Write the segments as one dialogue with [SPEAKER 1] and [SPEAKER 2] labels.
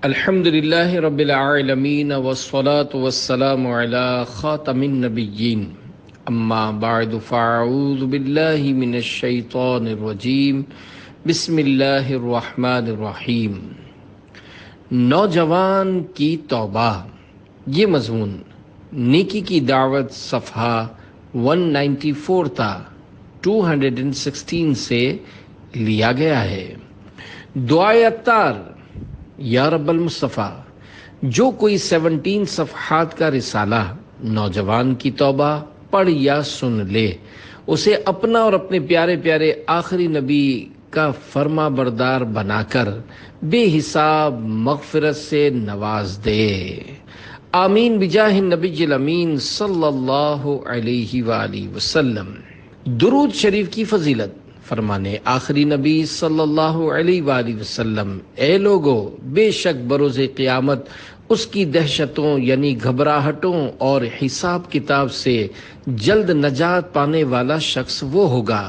[SPEAKER 1] الحمد للہ رب العالمین والصلاة والسلام علی خاتم النبیین اما بعد فاعوذ باللہ من الشیطان الرجیم بسم اللہ الرحمن الرحیم۔ نوجوان کی توبہ، یہ مضمون نیکی کی دعوت صفحہ 194 تا 216 سے لیا گیا ہے۔ دعائے عطار: یا رب المصطفیٰ، جو کوئی 17 صفحات کا رسالہ نوجوان کی توبہ پڑھ یا سن لے، اسے اپنا اور اپنے پیارے پیارے آخری نبی کا فرما بردار بنا کر بے حساب مغفرت سے نواز دے۔ آمین بجاہ النبی الامین صلی اللہ علیہ وآلہ وسلم۔ درود شریف کی فضیلت۔ فرمانے آخری نبی صلی اللہ علیہ وآلہ وسلم: اے لوگو، بے شک بروز قیامت اس کی دہشتوں یعنی گھبراہٹوں اور حساب کتاب سے جلد نجات پانے والا شخص وہ ہوگا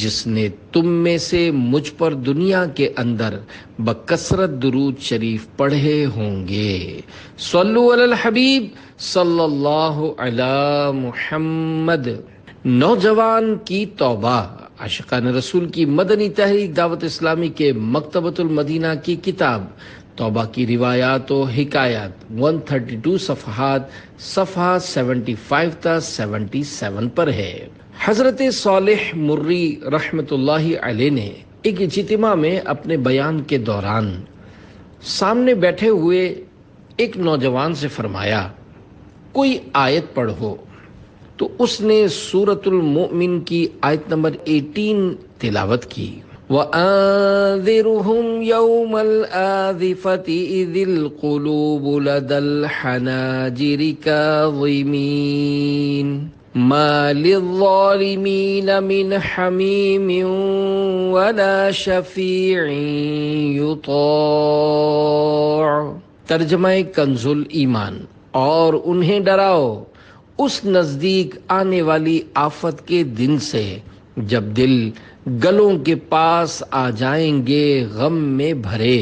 [SPEAKER 1] جس نے تم میں سے مجھ پر دنیا کے اندر بکثرت درود شریف پڑھے ہوں گے۔ صلو علی الحبیب صلی اللہ علی محمد۔ نوجوان کی توبہ عاشقان رسول کی مدنی تحریک دعوت اسلامی کے مکتبۃ المدینہ کی کتاب توبہ کی روایات و حکایات 132 صفحات صفحہ 75 تا 77 پر ہے۔ حضرت صالح مری رحمت اللہ علیہ نے ایک اجتماع میں اپنے بیان کے دوران سامنے بیٹھے ہوئے ایک نوجوان سے فرمایا، کوئی آیت پڑھو۔ تو اس نے سورۃ المؤمن کی آیت نمبر 18 تلاوت کی۔ وَأَنذِرْهُمْ يَوْمَ الْآذِفَةِ إِذِ الْقُلُوبُ لَدَى الْحَنَاجِرِ كَاظِمِينَ مَا لِلظَّالِمِينَ مِنْ حَمِيمٍ وَلَا شَفِيعٍ يُطَاعُ۔ ترجمہ کنز الایمان۔ اور انہیں ڈراؤ اس نزدیک آنے والی آفت کے دن سے جب دل گلوں کے پاس آ جائیں گے غم میں بھرے،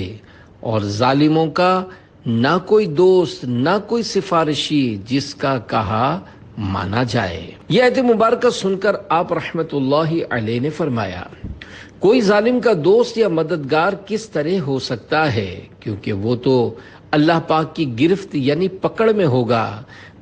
[SPEAKER 1] اور ظالموں کا نہ کوئی دوست نہ کوئی سفارشی جس کا کہا مانا جائے۔ یہ آیت مبارکہ سن کر آپ رحمت اللہ علیہ نے فرمایا، کوئی ظالم کا دوست یا مددگار کس طرح ہو سکتا ہے، کیونکہ وہ تو اللہ پاک کی گرفت یعنی پکڑ میں ہوگا۔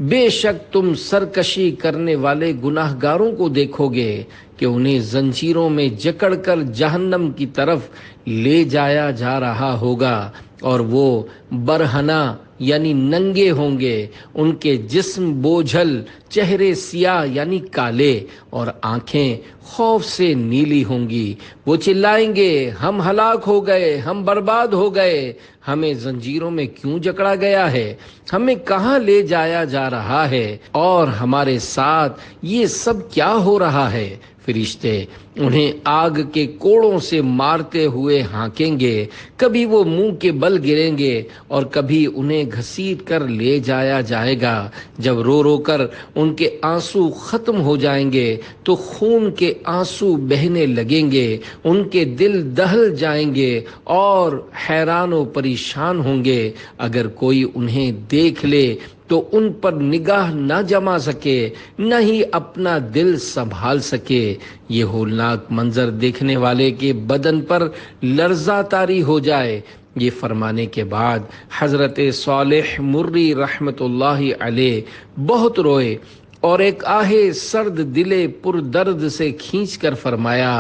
[SPEAKER 1] بے شک تم سرکشی کرنے والے گناہ گاروں کو دیکھو گے کہ انہیں زنجیروں میں جکڑ کر جہنم کی طرف لے جایا جا رہا ہوگا، اور وہ برہنہ یعنی ننگے ہوں گے، ان کے جسم بوجھل، چہرے سیاہ یعنی کالے، اور آنکھیں خوف سے نیلی ہوں گی۔ وہ چلائیں گے، ہم ہلاک ہو گئے، ہم برباد ہو گئے، ہمیں زنجیروں میں کیوں جکڑا گیا ہے، ہمیں کہاں لے جایا جا رہا ہے، اور ہمارے ساتھ یہ سب کیا ہو رہا ہے۔ فرشتے انہیں آگ کے کوڑوں سے مارتے ہوئے ہانکیں گے، کبھی وہ منہ کے بل گریں گے اور کبھی انہیں گھسیٹ کر لے جایا جائے گا۔ جب رو رو کر ان کے آنسو ختم ہو جائیں گے تو خون کے آنسو بہنے لگیں گے، ان کے دل دہل جائیں گے اور حیران و پریشان ہوں گے۔ اگر کوئی انہیں دیکھ لے تو ان پر نگاہ نہ جما سکے، نہ ہی اپنا دل سنبھال سکے۔ یہ ہولناک منظر دیکھنے والے کے بدن پر لرزہ طاری ہو جائے۔ یہ فرمانے کے بعد حضرت صالح مری رحمت اللہ علیہ بہت روئے اور ایک آہ سرد دلے پر درد سے کھینچ کر فرمایا،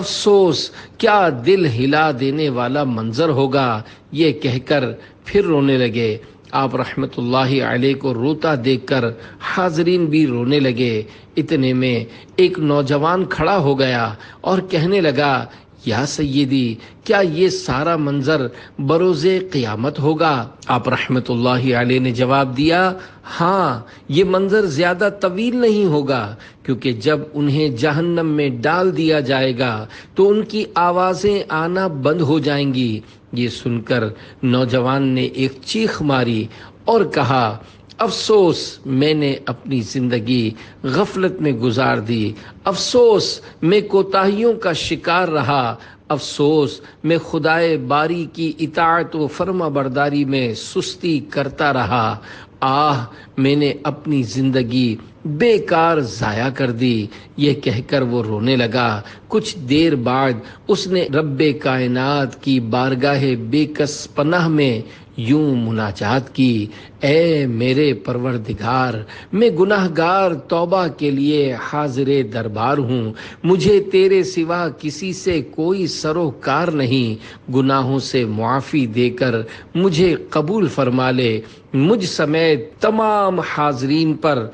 [SPEAKER 1] افسوس، کیا دل ہلا دینے والا منظر ہوگا۔ یہ کہہ کر پھر رونے لگے۔ آپ رحمت اللہ علیہ کو روتا دیکھ کر حاضرین بھی رونے لگے۔ اتنے میں ایک نوجوان کھڑا ہو گیا اور کہنے لگا، یا سیدی، کیا یہ سارا منظر بروز قیامت ہوگا؟ آپ رحمت اللہ علیہ نے جواب دیا، ہاں، یہ منظر زیادہ طویل نہیں ہوگا، کیونکہ جب انہیں جہنم میں ڈال دیا جائے گا تو ان کی آوازیں آنا بند ہو جائیں گی۔ یہ سن کر نوجوان نے ایک چیخ ماری اور کہا، افسوس، میں نے اپنی زندگی غفلت میں گزار دی، افسوس، میں کوتاہیوں کا شکار رہا، افسوس میں خدائے باری کی اطاعت و فرما برداری میں سستی کرتا رہا۔ آہ میں نے اپنی زندگی بیکار ضائع کر دی، یہ کہہ کر وہ رونے لگا۔ کچھ دیر بعد اس نے رب کائنات کی بارگاہ بے کس پناہ میں یوں مناجات کی، اے میرے پروردگار، میں گناہ گار توبہ کے لیے حاضر دربار ہوں، مجھے تیرے سوا کسی سے کوئی سروکار نہیں، گناہوں سے معافی دے کر مجھے قبول فرما لے، مجھ سمیت تمام حاضرین پر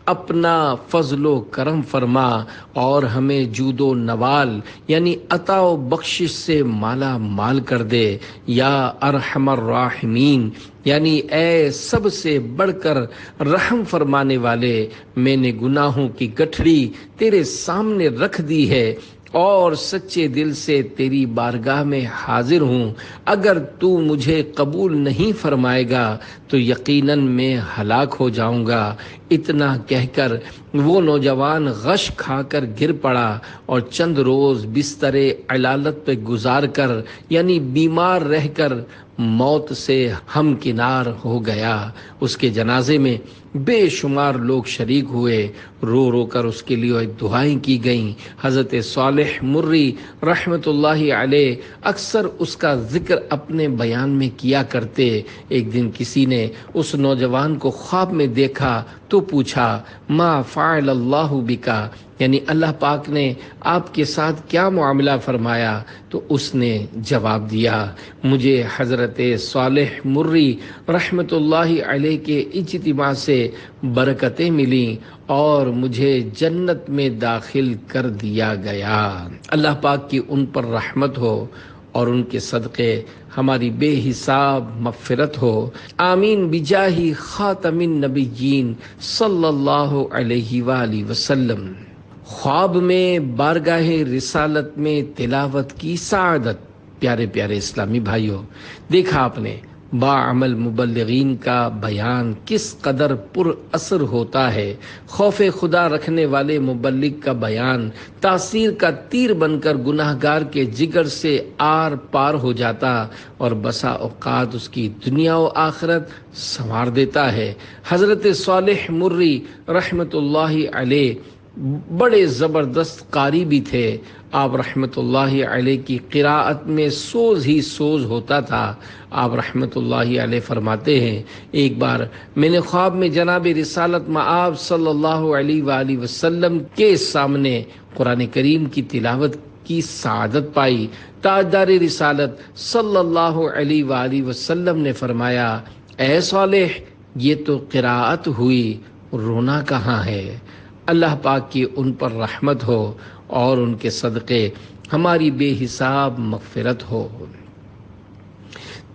[SPEAKER 1] اپنا فضل و کرم فرما اور ہمیں جود و نوال یعنی عطا و بخشش سے مالا مال کر دے، یا ارحم الراحمین یعنی اے سب سے بڑھ کر رحم فرمانے والے، میں نے گناہوں کی گٹھڑی تیرے سامنے رکھ دی ہے اور سچے دل سے تیری بارگاہ میں حاضر ہوں، اگر تو مجھے قبول نہیں فرمائے گا تو یقیناً میں ہلاک ہو جاؤں گا۔ اتنا کہہ کر وہ نوجوان غش کھا کر گر پڑا اور چند روز بستر علالت پہ گزار کر یعنی بیمار رہ کر موت سے ہمکنار ہو گیا۔ اس کے جنازے میں بے شمار لوگ شریک ہوئے، رو رو کر اس کے لیے دعائیں کی گئیں۔ حضرت صالح مری رحمت اللہ علیہ اکثر اس کا ذکر اپنے بیان میں کیا کرتے۔ ایک دن کسی نے اس نوجوان کو خواب میں دیکھا تو پوچھا، ما فعل اللہ بکا یعنی اللہ پاک نے آپ کے ساتھ کیا معاملہ فرمایا؟ تو اس نے جواب دیا، مجھے حضرت صالح مری رحمت اللہ علیہ کے اجتماع سے برکتیں ملیں اور مجھے جنت میں داخل کر دیا گیا۔ اللہ پاک کی ان پر رحمت ہو اور ان کے صدقے ہماری بے حساب مغفرت ہو، آمین بجاہ خاتم النبیین صلی اللہ علیہ وآلہ وسلم۔ خواب میں بارگاہ رسالت میں تلاوت کی سعادت۔ پیارے پیارے اسلامی بھائیوں، دیکھا آپ نے باعمل مبلغین کا بیان کس قدر پر اثر ہوتا ہے۔ خوف خدا رکھنے والے مبلغ کا بیان تاثیر کا تیر بن کر گناہ گار کے جگر سے آر پار ہو جاتا اور بسا اوقات اس کی دنیا و آخرت سنوار دیتا ہے۔ حضرت صالح مری رحمت اللہ علیہ بڑے زبردست قاری بھی تھے۔ آپ رحمت اللہ علیہ کی قراءت میں سوز ہی سوز ہوتا تھا۔ آپ رحمت اللہ علیہ فرماتے ہیں، ایک بار میں نے خواب میں جناب رسالت مآب صلی اللہ علیہ وآلہ وسلم کے سامنے قرآن کریم کی تلاوت کی سعادت پائی۔ تاجدار رسالت صلی اللہ علیہ وآلہ وسلم نے فرمایا، اے صالح، یہ تو قراءت ہوئی، رونا کہاں ہے؟ اللہ پاک کی ان پر رحمت ہو اور ان کے صدقے ہماری بے حساب مغفرت ہو۔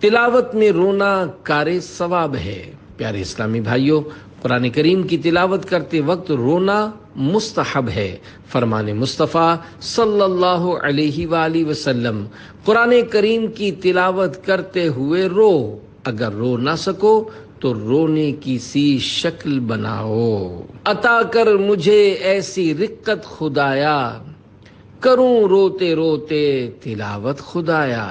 [SPEAKER 1] تلاوت میں رونا کار ثواب ہے۔ پیارے اسلامی بھائیوں، قرآن کریم کی تلاوت کرتے وقت رونا مستحب ہے۔ فرمان مصطفیٰ صلی اللہ علیہ وآلہ وسلم، قرآن کریم کی تلاوت کرتے ہوئے رو، اگر رو نہ سکو تو رونے کی سی شکل بناؤ۔ عطا کر مجھے ایسی رقت خدایا، کروں روتے روتے تلاوت خدایا۔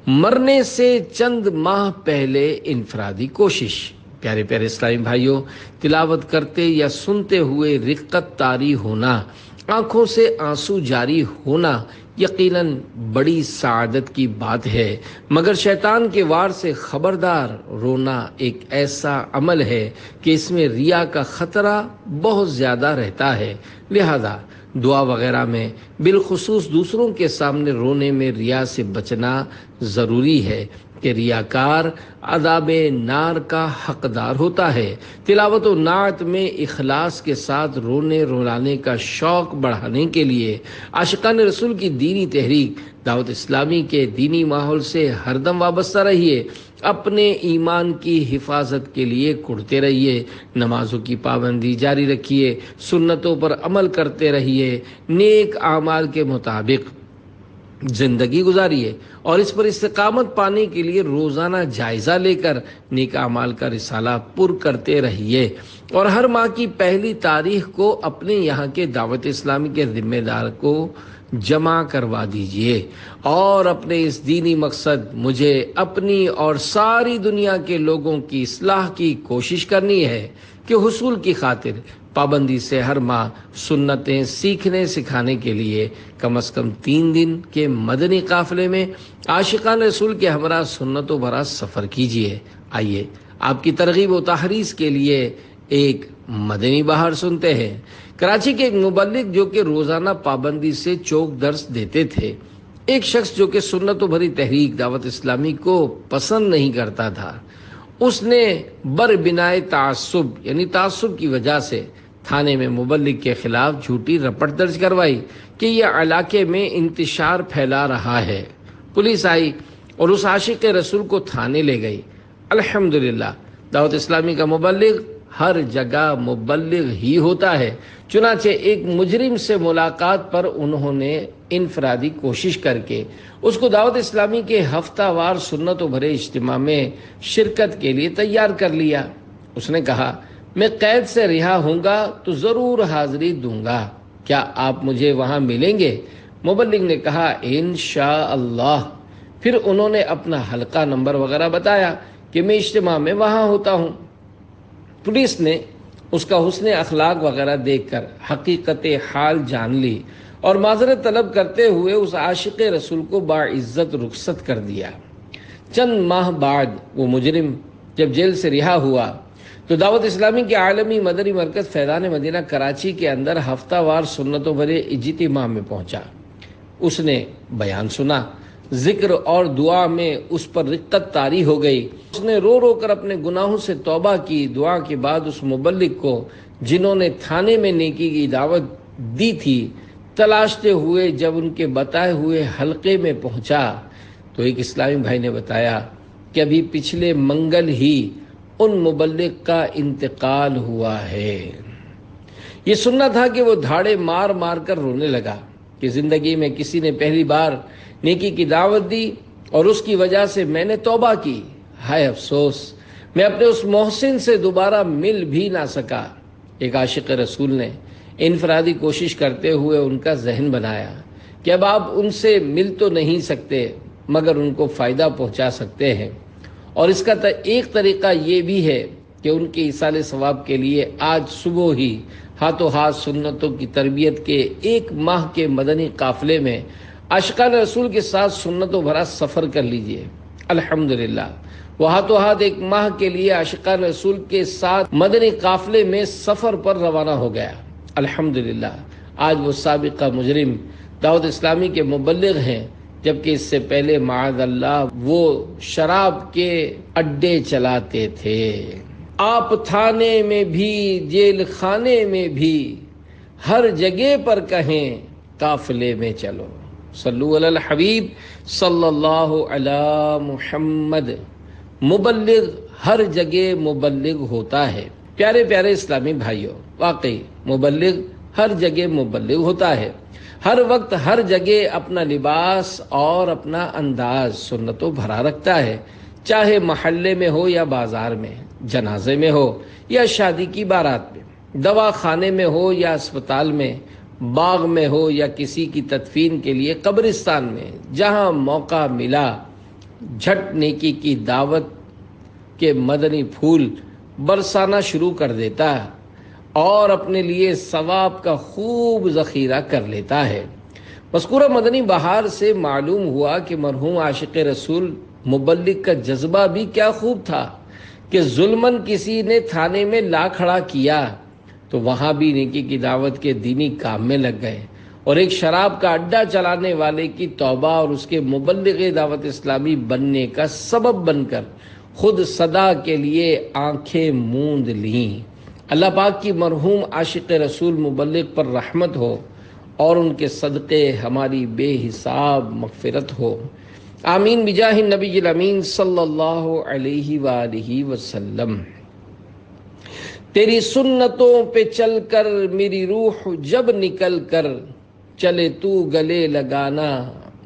[SPEAKER 1] مرنے سے چند ماہ پہلے انفرادی کوشش۔ پیارے پیارے اسلامی بھائیوں، تلاوت کرتے یا سنتے ہوئے رقت طاری ہونا، آنکھوں سے آنسو جاری ہونا یقیناً بڑی سعادت کی بات ہے، مگر شیطان کے وار سے خبردار۔ رونا ایک ایسا عمل ہے کہ اس میں ریا کا خطرہ بہت زیادہ رہتا ہے، لہذا دعا وغیرہ میں بالخصوص دوسروں کے سامنے رونے میں ریا سے بچنا ضروری ہے کہ ریاکار عذاب نار کا حقدار ہوتا ہے۔ تلاوت و نعت میں اخلاص کے ساتھ رونے رلانے کا شوق بڑھانے کے لیے عاشقان رسول کی دینی تحریک دعوت اسلامی کے دینی ماحول سے ہر دم وابستہ رہیے، اپنے ایمان کی حفاظت کے لیے کڑتے رہیے، نمازوں کی پابندی جاری رکھیے، سنتوں پر عمل کرتے رہیے، نیک اعمال کے مطابق زندگی گزاریے اور اس پر استقامت پانے کے لیے روزانہ جائزہ لے کر نیک اعمال کا رسالہ پر کرتے رہیے، اور ہر ماہ کی پہلی تاریخ کو اپنے یہاں کے دعوت اسلامی کے ذمہ دار کو جمع کروا دیجئے، اور اپنے اس دینی مقصد مجھے اپنی اور ساری دنیا کے لوگوں کی اصلاح کی کوشش کرنی ہے کہ حصول کی خاطر پابندی سے ہر ماہ سنتیں سیکھنے سکھانے کے لیے کم از کم 3 دن کے مدنی قافلے میں عاشقان رسول کے ہمراہ سنتوں بھرا سفر کیجیے۔ آئیے آپ کی ترغیب و تحریض کے لیے ایک مدنی بہار سنتے ہیں۔ کراچی کے ایک مبلغ جو کہ روزانہ پابندی سے چوک درس دیتے تھے، ایک شخص جو کہ سنتوں بھری تحریک دعوت اسلامی کو پسند نہیں کرتا تھا، اس نے بربنائے تعصب یعنی تعصب کی وجہ سے تھانے میں مبلغ کے خلاف جھوٹی رپٹ درج کروائی کہ یہ علاقے میں انتشار پھیلا رہا ہے۔ پولیس آئی اور اس عاشق رسول کو تھانے لے گئی۔ الحمدللہ دعوت اسلامی کا مبلغ ہر جگہ مبلغ ہی ہوتا ہے، چنانچہ ایک مجرم سے ملاقات پر انہوں نے انفرادی کوشش کر کے اس کو دعوت اسلامی کے ہفتہ وار سنتوں بھرے اجتماع میں شرکت کے لیے تیار کر لیا۔ اس نے کہا میں قید سے رہا ہوں گا تو ضرور حاضری دوں گا، کیا آپ مجھے وہاں ملیں گے؟ مبلغ نے کہا انشاءاللہ۔ پھر انہوں نے اپنا حلقہ نمبر وغیرہ بتایا کہ میں اجتماع میں وہاں ہوتا ہوں۔ پولیس نے اس کا حسن اخلاق وغیرہ دیکھ کر حقیقت حال جان لی اور معذرت طلب کرتے ہوئے اس عاشق رسول کو باعزت رخصت کر دیا۔ چند ماہ بعد وہ مجرم جب جیل سے رہا ہوا تو دعوت اسلامی کے عالمی مدنی مرکز فیضان مدینہ کراچی کے اندر ہفتہ وار سنتوں بھرے اجتماع میں پہنچا۔ اس نے بیان سنا، ذکر اور دعا میں اس پر رقت طاری ہو گئی۔ اس نے رو رو کر اپنے گناہوں سے توبہ کی۔ دعا کے بعد اس مبلغ کو جنہوں نے تھانے میں نیکی کی دعوت دی تھی تلاشتے ہوئے جب ان کے بتائے ہوئے حلقے میں پہنچا تو ایک اسلامی بھائی نے بتایا کہ ابھی پچھلے منگل ہی ان مبلغ کا انتقال ہوا ہے۔ یہ سننا تھا کہ وہ دھاڑے مار مار کر رونے لگا کہ زندگی میں کسی نے پہلی بار نیکی کی دعوت دی اور اس کی وجہ سے میں نے توبہ کی، ہائے افسوس میں اپنے اس محسن سے دوبارہ مل بھی نہ سکا۔ ایک عاشق رسول نے انفرادی کوشش کرتے ہوئے ان کا ذہن بنایا کہ اب آپ ان سے مل تو نہیں سکتے مگر ان کو فائدہ پہنچا سکتے ہیں، اور اس کا ایک طریقہ یہ بھی ہے کہ ان کے ایصال ثواب کے لیے آج صبح ہی ہاتھوں ہاتھ سنتوں کی تربیت کے 1 ماہ کے مدنی قافلے میں عاشقان رسول کے ساتھ سنتوں بھرا سفر کر لیجئے۔ الحمدللہ وہ ہاتھوں ہاتھ 1 ماہ کے لیے عاشقان رسول کے ساتھ مدنی قافلے میں سفر پر روانہ ہو گیا۔ الحمدللہ آج وہ سابقہ مجرم دعوت اسلامی کے مبلغ ہیں، جبکہ اس سے پہلے معاذ اللہ وہ شراب کے اڈے چلاتے تھے۔ آپ تھانے میں بھی جیل خانے میں بھی ہر جگہ پر کہیں قافلے میں چلو۔ صلو علی الحبیب صلی اللہ علی محمد۔ مبلغ ہر جگہ مبلغ ہوتا ہے۔ پیارے پیارے اسلامی بھائیوں، واقعی مبلغ ہر جگہ مبلغ ہوتا ہے۔ ہر وقت ہر جگہ اپنا لباس اور اپنا انداز سنتوں بھرا رکھتا ہے، چاہے محلے میں ہو یا بازار میں، جنازے میں ہو یا شادی کی بارات میں، دوا خانے میں ہو یا اسپتال میں، باغ میں ہو یا کسی کی تدفین کے لیے قبرستان میں، جہاں موقع ملا جھٹ نیکی کی دعوت کے مدنی پھول برسانا شروع کر دیتا ہے اور اپنے لیے ثواب کا خوب ذخیرہ کر لیتا ہے۔ مذکورہ مدنی بہار سے معلوم ہوا کہ مرحوم عاشق رسول مبلغ کا جذبہ بھی کیا خوب تھا کہ ظلماً کسی نے تھانے میں لا کھڑا کیا تو وہاں بھی نیکی کی دعوت کے دینی کام میں لگ گئے، اور ایک شراب کا اڈا چلانے والے کی توبہ اور اس کے مبلغ دعوت اسلامی بننے کا سبب بن کر خود صدا کے لیے آنکھیں موند لیں۔ اللہ پاک کی مرحوم عاشق رسول مبلغ پر رحمت ہو اور ان کے صدقے ہماری بے حساب مغفرت ہو، آمین بجاہ النبی الامین صلی اللہ علیہ وآلہ وسلم۔ تیری سنتوں پہ چل کر میری روح جب نکل کر چلے تو گلے لگانا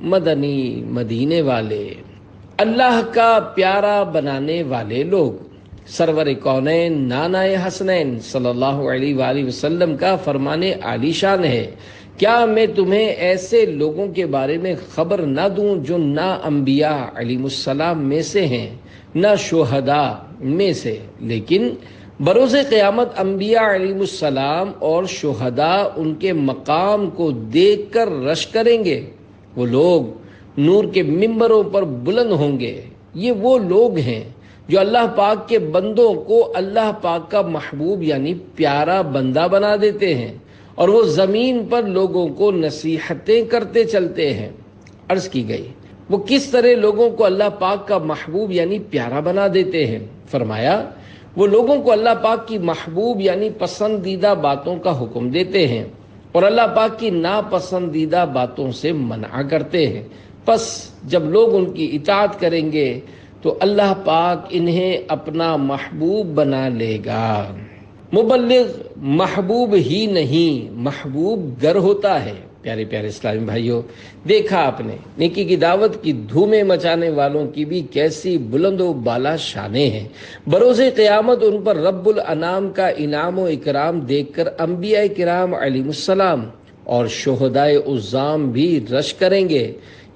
[SPEAKER 1] مدنی مدینے والے۔ اللہ کا پیارا بنانے والے لوگ سرور کونین نانا حسنین صلی اللہ علیہ وآلہ وسلم کا فرمان عالی شان ہے کیا میں تمہیں ایسے لوگوں کے بارے میں خبر نہ دوں جو نہ انبیاء علیہ السلام میں سے ہیں نہ شہداء میں سے، لیکن بروز قیامت انبیاء علیہ السلام اور شہداء ان کے مقام کو دیکھ کر رش کریں گے۔ وہ لوگ نور کے ممبروں پر بلند ہوں گے۔ یہ وہ لوگ ہیں جو اللہ پاک کے بندوں کو اللہ پاک کا محبوب یعنی پیارا بندہ بنا دیتے ہیں، اور وہ زمین پر لوگوں کو نصیحتیں کرتے چلتے ہیں۔ عرض کی گئی وہ کس طرح لوگوں کو اللہ پاک کا محبوب یعنی پیارا بنا دیتے ہیں؟ فرمایا وہ لوگوں کو اللہ پاک کی محبوب یعنی پسندیدہ باتوں کا حکم دیتے ہیں اور اللہ پاک کی ناپسندیدہ باتوں سے منع کرتے ہیں۔ پس جب لوگ ان کی اطاعت کریں گے تو اللہ پاک انہیں اپنا محبوب بنا لے گا۔ مبلغ محبوب ہی نہیں محبوب گر ہوتا ہے۔ پیارے پیارے اسلامی بھائیوں، دیکھا آپ نے نیکی کی دعوت کی دھومیں مچانے والوں کی بھی کیسی بلند و بالا شانیں ہیں۔ بروز قیامت ان پر رب الانام کا انعام و اکرام دیکھ کر انبیاء کرام علیہ السلام اور شہدائے عظام بھی رشک کریں گے۔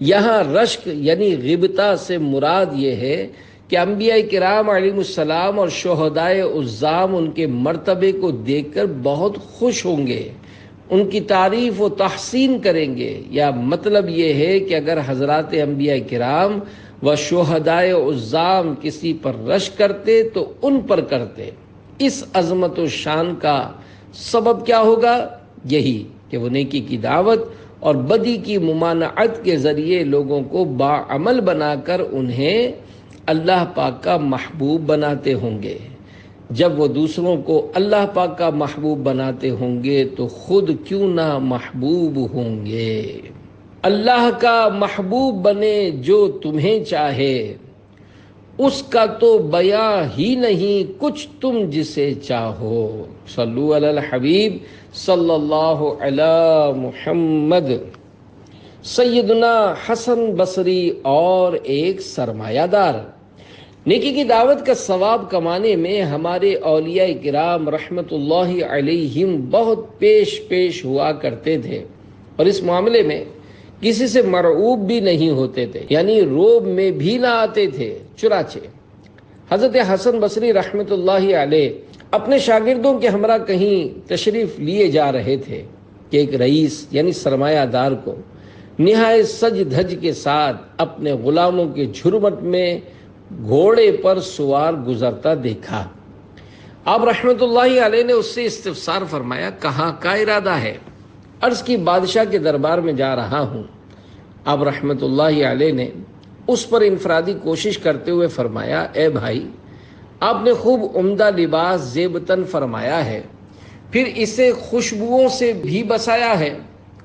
[SPEAKER 1] یہاں رشک یعنی غبطہ سے مراد یہ ہے کہ انبیاء کرام علیہ السلام اور شہدائے عظام ان کے مرتبے کو دیکھ کر بہت خوش ہوں گے، ان کی تعریف و تحسین کریں گے۔ یا مطلب یہ ہے کہ اگر حضرات انبیاء کرام و شہدائے عظام کسی پر رشک کرتے تو ان پر کرتے۔ اس عظمت و شان کا سبب کیا ہوگا؟ یہی کہ وہ نیکی کی دعوت اور بدی کی ممانعت کے ذریعے لوگوں کو باعمل بنا کر انہیں اللہ پاک کا محبوب بناتے ہوں گے۔ جب وہ دوسروں کو اللہ پاک کا محبوب بناتے ہوں گے تو خود کیوں نہ محبوب ہوں گے۔ اللہ کا محبوب بنے جو تمہیں چاہے، اس کا تو بیاں ہی نہیں کچھ تم جسے چاہو۔ صلو علی الحبیب صلی اللہ علی محمد۔ سیدنا حسن بصری اور ایک سرمایہ دار۔ نیکی کی دعوت کا ثواب کمانے میں ہمارے اولیاء کرام رحمت اللہ علیہم بہت پیش ہوا کرتے تھے، اور اس معاملے میں کسی سے مرعوب بھی نہیں ہوتے تھے، یعنی روب میں بھی نہ آتے تھے۔ چنانچہ حضرت حسن بصری رحمت اللہ علیہ اپنے شاگردوں کے ہمراہ کہیں تشریف لیے جا رہے تھے کہ ایک رئیس یعنی سرمایہ دار کو نہایت سج دھج کے ساتھ اپنے غلاموں کے جھرمٹ میں گھوڑے پر سوار گزرتا دیکھا۔ آپ رحمت اللہ علیہ نے اس سے استفسار فرمایا، کہاں کا ارادہ ہے؟ عرض کی بادشاہ کے دربار میں جا رہا ہوں۔ آپ رحمت اللہ علیہ نے اس پر انفرادی کوشش کرتے ہوئے فرمایا، اے بھائی، آپ نے خوب عمدہ لباس زیبتن فرمایا ہے، پھر اسے خوشبوؤں سے بھی بسایا ہے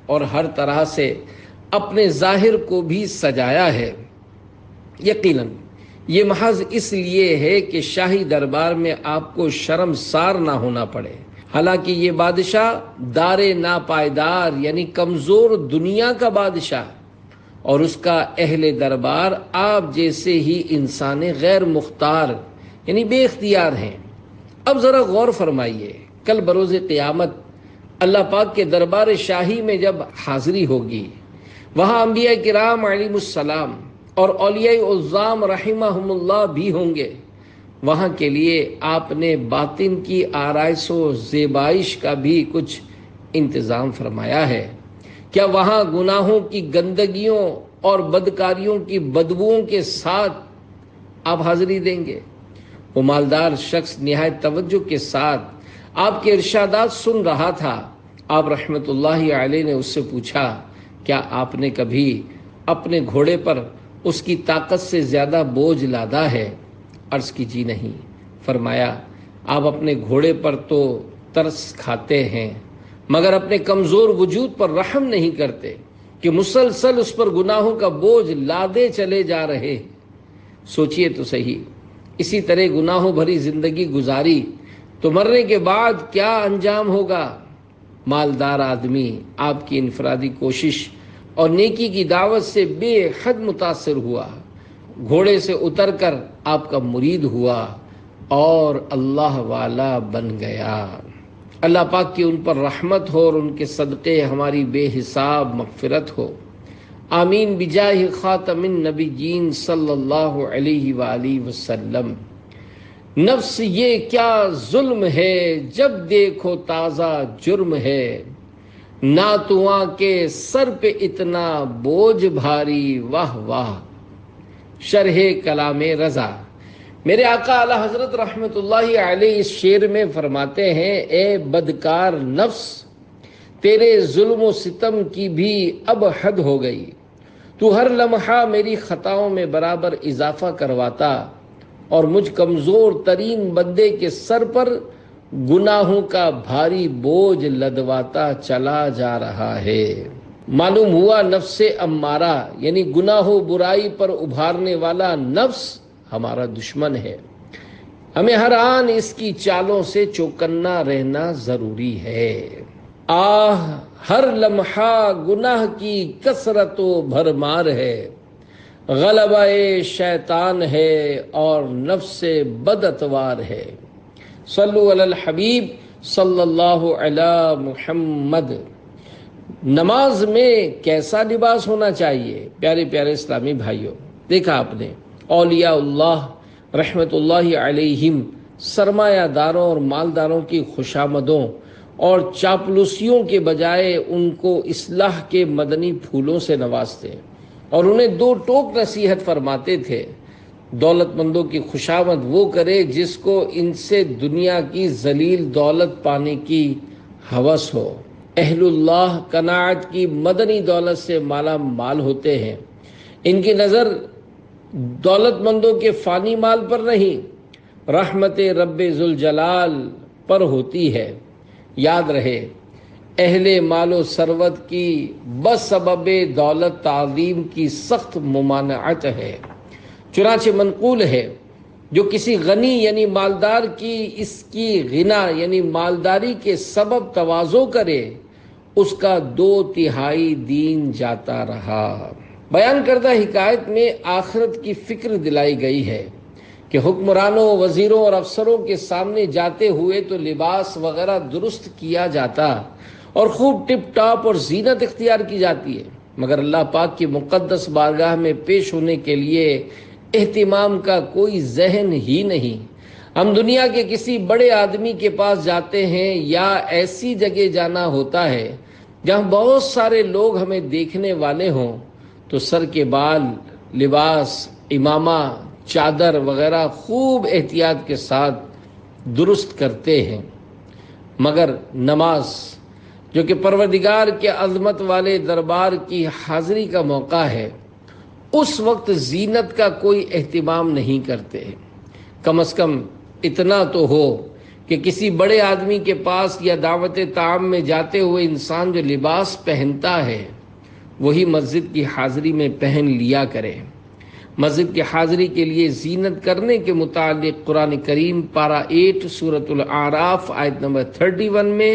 [SPEAKER 1] اور ہر طرح سے اپنے ظاہر کو بھی سجایا ہے۔ یقیناً یہ محض اس لیے ہے کہ شاہی دربار میں آپ کو شرمسار نہ ہونا پڑے۔ حالانکہ یہ بادشاہ دار ناپائیدار یعنی کمزور دنیا کا بادشاہ اور اس کا اہل دربار آپ جیسے ہی انسان غیر مختار یعنی بے اختیار ہیں۔ اب ذرا غور فرمائیے، کل بروز قیامت اللہ پاک کے دربار شاہی میں جب حاضری ہوگی، وہاں انبیاء کرام علیہ السلام اور اولیاء عظام رحمہم اللہ بھی ہوں گے۔ وہاں کے لیے آپ نے باطن کی آرائش و زیبائش کا بھی کچھ انتظام فرمایا ہے؟ کیا وہاں گناہوں کی گندگیوں اور بدکاریوں کی بدبوؤں کے ساتھ آپ حاضری دیں گے؟ وہ مالدار شخص نہایت توجہ کے ساتھ آپ کے ارشادات سن رہا تھا۔ آپ رحمت اللہ علیہ نے اس سے پوچھا، کیا آپ نے کبھی اپنے گھوڑے پر اس کی طاقت سے زیادہ بوجھ لادا ہے؟ عرض کی جی نہیں۔ فرمایا، آپ اپنے گھوڑے پر تو ترس کھاتے ہیں مگر اپنے کمزور وجود پر رحم نہیں کرتے کہ مسلسل اس پر گناہوں کا بوجھ لادے چلے جا رہے۔ سوچئے تو صحیح، اسی طرح گناہوں بھری زندگی گزاری تو مرنے کے بعد کیا انجام ہوگا؟ مالدار آدمی آپ کی انفرادی کوشش اور نیکی کی دعوت سے بے حد متاثر ہوا، گھوڑے سے اتر کر آپ کا مرید ہوا اور اللہ والا بن گیا۔ اللہ پاک کی ان پر رحمت ہو اور ان کے صدقے ہماری بے حساب مغفرت ہو۔ آمین بجاہ خاتم النبیین صلی اللہ علیہ وآلہ وسلم۔ نفس یہ کیا ظلم ہے، جب دیکھو تازہ جرم ہے، ناتواں کے سر پہ اتنا بوجھ بھاری، واہ واہ۔ شرح کلام رضا۔ میرے آقا اعلی حضرت رحمت اللہ علیہ اس شعر میں فرماتے ہیں، اے بدکار نفس، تیرے ظلم و ستم کی بھی اب حد ہو گئی، تو ہر لمحہ میری خطاؤں میں برابر اضافہ کرواتا اور مجھ کمزور ترین بندے کے سر پر گناہوں کا بھاری بوجھ لدواتا چلا جا رہا ہے۔ معلوم ہوا نفس امارہ یعنی گناہ و برائی پر ابھارنے والا نفس ہمارا دشمن ہے۔ ہمیں ہر آن اس کی چالوں سے چوکنا رہنا ضروری ہے۔ آہ ہر لمحہ گناہ کی کثرت و بھرمار ہے، غلبہ شیطان ہے اور نفس بد اتوار ہے۔ صلو علی الحبیب صلی اللہ علی محمد۔ نماز میں کیسا لباس ہونا چاہیے؟ پیارے پیارے اسلامی بھائیوں، دیکھا آپ نے اولیاء اللہ رحمت اللہ علیہم سرمایہ داروں اور مالداروں کی خوشامدوں اور چاپلوسیوں کے بجائے ان کو اصلاح کے مدنی پھولوں سے نوازتے اور انہیں دو ٹوک نصیحت فرماتے تھے۔ دولت مندوں کی خوشامد وہ کرے جس کو ان سے دنیا کی ذلیل دولت پانے کی ہوس ہو۔ اہل اللہ قناعت کی مدنی دولت سے مالا مال ہوتے ہیں۔ ان کی نظر دولت مندوں کے فانی مال پر نہیں، رحمت رب ذوالجلال پر ہوتی ہے۔ یاد رہے، اہل مال و ثروت کی بسبب دولت تعظیم کی سخت ممانعت ہے۔ چنانچہ منقول ہے، جو کسی غنی یعنی مالدار کی اس کی غنا یعنی مالداری کے سبب تواضع کرے، اس کا 2/3 دین جاتا رہا۔ بیان کردہ حکایت میں آخرت کی فکر دلائی گئی ہے کہ حکمرانوں، وزیروں اور افسروں کے سامنے جاتے ہوئے تو لباس وغیرہ درست کیا جاتا اور خوب ٹپ ٹاپ اور زینت اختیار کی جاتی ہے، مگر اللہ پاک کی مقدس بارگاہ میں پیش ہونے کے لیے اہتمام کا کوئی ذہن ہی نہیں۔ ہم دنیا کے کسی بڑے آدمی کے پاس جاتے ہیں یا ایسی جگہ جانا ہوتا ہے جہاں بہت سارے لوگ ہمیں دیکھنے والے ہوں تو سر کے بال، لباس، امامہ، چادر وغیرہ خوب احتیاط کے ساتھ درست کرتے ہیں، مگر نماز جو کہ پروردگار کے عظمت والے دربار کی حاضری کا موقع ہے، اس وقت زینت کا کوئی اہتمام نہیں کرتے۔ کم از کم اتنا تو ہو کہ کسی بڑے آدمی کے پاس یا دعوت طعام میں جاتے ہوئے انسان جو لباس پہنتا ہے وہی مسجد کی حاضری میں پہن لیا کرے۔ مسجد کی حاضری کے لیے زینت کرنے کے متعلق قرآن کریم پارہ 8 سورۃ الاعراف آیت نمبر 31 میں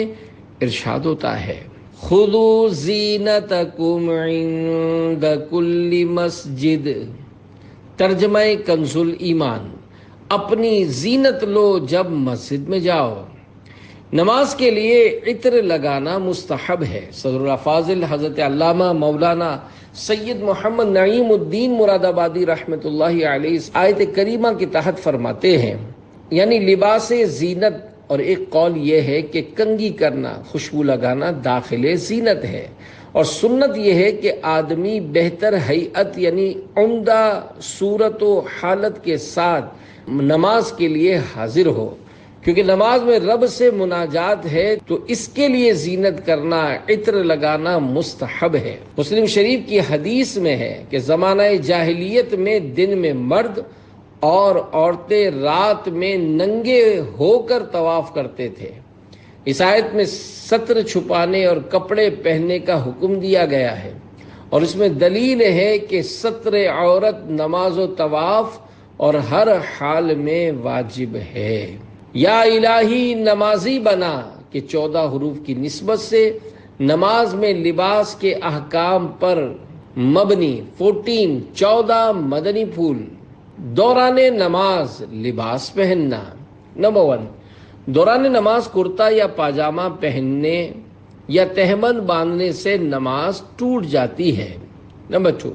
[SPEAKER 1] ارشاد ہوتا ہے، خذوا زینتکم عند کل مسجد۔ ترجمہ کنز ایمان، اپنی زینت لو جب مسجد میں جاؤ۔ نماز کے لیے عطر لگانا مستحب ہے۔ صدر الافاضل حضرت علامہ مولانا سید محمد نعیم الدین مراد آبادی رحمت اللہ علیہ اس آیت کریمہ کے تحت فرماتے ہیں، یعنی لباس زینت، اور ایک قول یہ ہے کہ کنگھی کرنا، خوشبو لگانا داخل زینت ہے، اور سنت یہ ہے کہ آدمی بہتر ہیئت یعنی عمدہ صورت و حالت کے ساتھ نماز کے لیے حاضر ہو، کیونکہ نماز میں رب سے مناجات ہے تو اس کے لیے زینت کرنا، عطر لگانا مستحب ہے۔ مسلم شریف کی حدیث میں ہے کہ زمانہ جاہلیت میں دن میں مرد اور عورتیں رات میں ننگے ہو کر طواف کرتے تھے۔ اس آیت میں ستر چھپانے اور کپڑے پہننے کا حکم دیا گیا ہے، اور اس میں دلیل ہے کہ ستر عورت نماز و طواف اور ہر حال میں واجب ہے۔ یا الہی نمازی بنا کہ 14 حروف کی نسبت سے نماز میں لباس کے احکام پر مبنی 14 مدنی پھول۔ دوران نماز لباس پہننا۔ نمبر 1، دوران نماز کرتا یا پاجامہ پہننے یا تہبند باندھنے سے نماز ٹوٹ جاتی ہے۔ نمبر 2،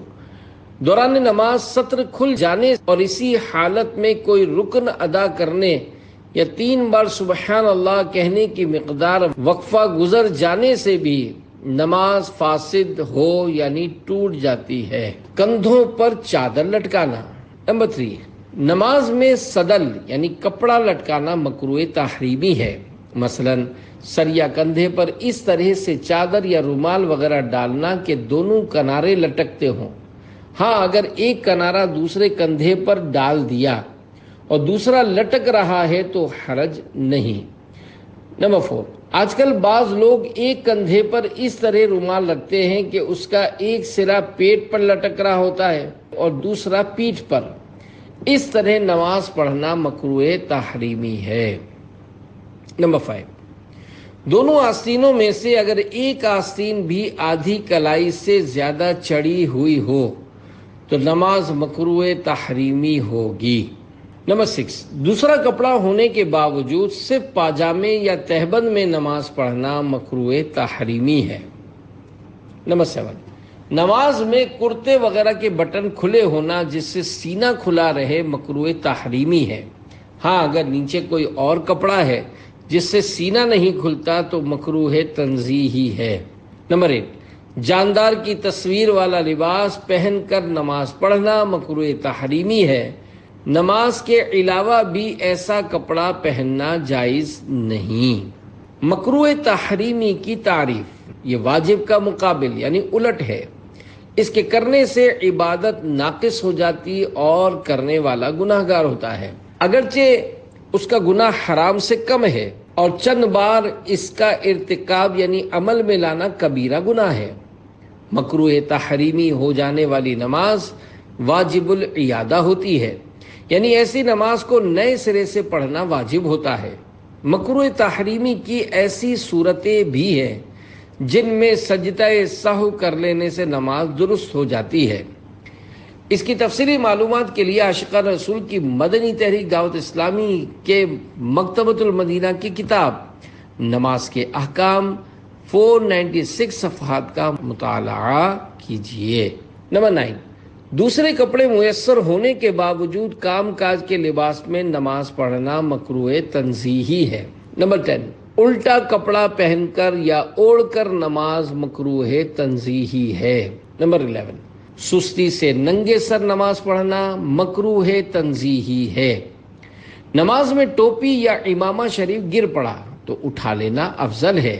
[SPEAKER 1] دوران نماز سطر کھل جانے اور اسی حالت میں کوئی رکن ادا کرنے یا 3 بار سبحان اللہ کہنے کی مقدار وقفہ گزر جانے سے بھی نماز فاسد ہو یعنی ٹوٹ جاتی ہے۔ کندھوں پر چادر لٹکانا۔ نمبر 3، نماز میں صدل یعنی کپڑا لٹکانا مکروہ تحریمی ہے، مثلا سر یا کندھے پر اس طرح سے چادر یا رومال وغیرہ ڈالنا کہ دونوں کنارے لٹکتے ہوں۔ ہاں، اگر ایک کنارہ دوسرے کندھے پر ڈال دیا اور دوسرا لٹک رہا ہے تو حرج نہیں۔ نمبر 4، آج کل بعض لوگ ایک کندھے پر اس طرح رومال رکھتے ہیں کہ اس کا ایک سرا پیٹ پر لٹک رہا ہوتا ہے اور دوسرا پیٹھ پر۔ اس طرح نماز پڑھنا مکروہ تحریمی ہے۔ نمبر 5، دونوں آستینوں میں سے اگر ایک آستین بھی آدھی کلائی سے زیادہ چڑھی ہوئی ہو تو نماز مکروہ تحریمی ہوگی۔ نمبر 6، دوسرا کپڑا ہونے کے باوجود صرف پاجامے یا تہبند میں نماز پڑھنا مکروہ تحریمی ہے۔ نمبر 7، نماز میں کرتے وغیرہ کے بٹن کھلے ہونا جس سے سینہ کھلا رہے مکروہ تحریمی ہے۔ ہاں، اگر نیچے کوئی اور کپڑا ہے جس سے سینہ نہیں کھلتا تو مکروہ تنزیہی ہے۔ نمبر 8، جاندار کی تصویر والا لباس پہن کر نماز پڑھنا مکروہ تحریمی ہے۔ نماز کے علاوہ بھی ایسا کپڑا پہننا جائز نہیں۔ مکروہ تحریمی کی تعریف، یہ واجب کا مقابل یعنی الٹ ہے۔ اس کے کرنے سے عبادت ناقص ہو جاتی اور کرنے والا گناہ گار ہوتا ہے، اگرچہ اس کا گناہ حرام سے کم ہے، اور چند بار اس کا ارتکاب یعنی عمل میں لانا کبیرہ گناہ ہے۔ مکروہ تحریمی ہو جانے والی نماز واجب العیادہ ہوتی ہے، یعنی ایسی نماز کو نئے سرے سے پڑھنا واجب ہوتا ہے۔ مکروہ تحریمی کی ایسی صورتیں بھی ہیں جن میں سجدہ سہو کر لینے سے نماز درست ہو جاتی ہے۔ اس کی تفصیلی معلومات کے لیے عاشقان رسول کی مدنی تحریک دعوت اسلامی کے مکتبۃ المدینہ کی کتاب نماز کے احکام 496 صفحات کا مطالعہ کیجیے۔ نمبر 9، دوسرے کپڑے میسر ہونے کے باوجود کام کاج کے لباس میں نماز پڑھنا مکروہ تنزیہی ہے۔ نمبر 10، الٹا کپڑا پہن کر یا اوڑھ کر نماز مکروہ تنزیہی ہے۔ نمبر 11، سستی سے ننگے سر نماز پڑھنا مکروہ تنزیہی ہے۔ نماز میں ٹوپی یا امامہ شریف گر پڑا تو اٹھا لینا افضل ہے،